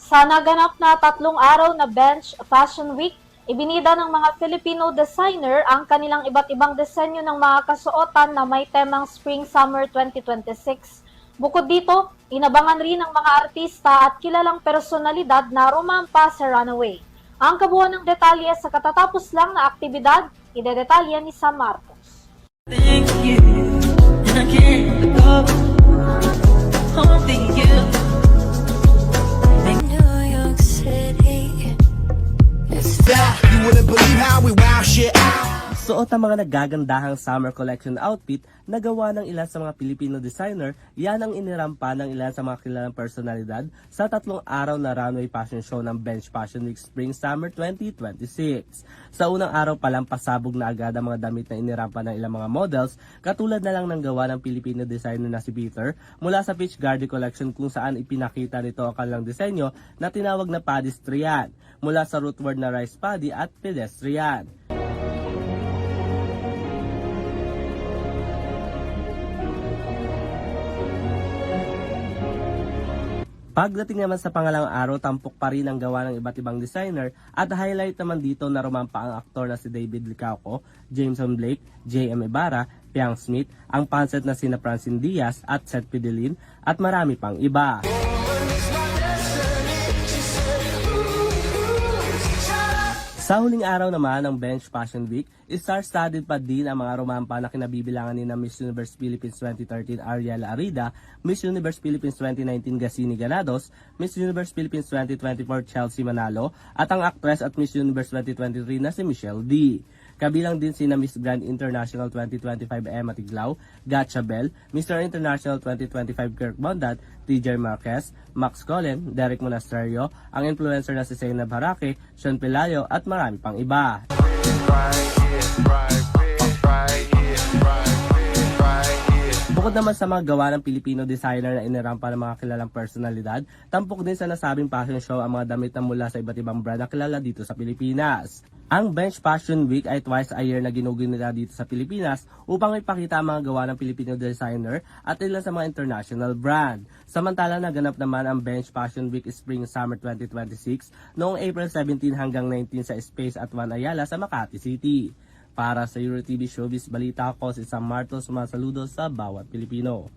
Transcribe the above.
Sa naganap na 3 araw na Bench Fashion Week, ibinida ng mga Filipino designer ang kanilang iba't ibang disenyo ng mga kasuotan na may temang Spring-Summer 2026. Bukod dito, inabangan rin ng mga artista at kilalang personalidad na rumampa sa runway. Ang kabuuan ng detalye sa katatapos lang na aktibidad, idedetalye ni Sam Marcos. Thank you, and I can't go holding you. New York City. You wouldn't believe how we wow shit out. Suot ang mga nagagandahang summer collection outfit na gawa ng ilan sa mga Filipino designer, yan ang inirampa ng ilan sa mga kilalang personalidad sa 3 araw na runway fashion show ng Bench Fashion Week Spring Summer 2026. Sa unang araw pa lang pasabog na agad ang mga damit na inirampa ng ilang mga models, katulad na lang ng gawa ng Filipino designer na si Peter mula sa Peach Garden Collection kung saan ipinakita nito ang kanilang disenyo na tinawag na pedestrian mula sa rootward na rice paddy at pedestrian. Pagdating naman sa pangalang araw, tampok pa rin ang gawa ng iba't ibang designer at highlight naman dito na rumampa ang aktor na si David Licauco, Jameson Blake, J.M. Ibarra, Piang Smith, ang panset na sina Francine Diaz at Seth Fidelin at marami pang iba. Sa huling araw naman ng Bench Fashion Week, star-studded pa din ang mga rumampa na kinabibilangan ni na Miss Universe Philippines 2013 Ariela Arida, Miss Universe Philippines 2019 Gasini Ganados, Miss Universe Philippines 2024 Chelsea Manalo, at ang actress at Miss Universe 2023 na si Michelle D. Kabilang din sina Miss Grand International 2025 Emma Tiglao, Gatcha Bell, Mr. International 2025 Kirk Bondat, TJ Marquez, Max Colin, Derek Monasterio, ang influencer na si Zainab Harake, Sean Pelayo at marami pang iba. Bukod naman sa mga gawa ng Filipino designer na inirampa ng mga kilalang personalidad, tampok din sa nasabing fashion show ang mga damit na mula sa iba't ibang brand na kilala dito sa Pilipinas. Ang Bench Fashion Week ay twice a year na ginugunita dito sa Pilipinas upang ipakita ang mga gawa ng Filipino designer at ilan sa mga international brand. Samantala naganap naman ang Bench Fashion Week Spring Summer 2026 noong April 17 hanggang 19 sa Space at One Ayala sa Makati City. Para sa EuroTV Showbiz Balita, ako si Sam Marcos, sumasaludo sa bawat Pilipino.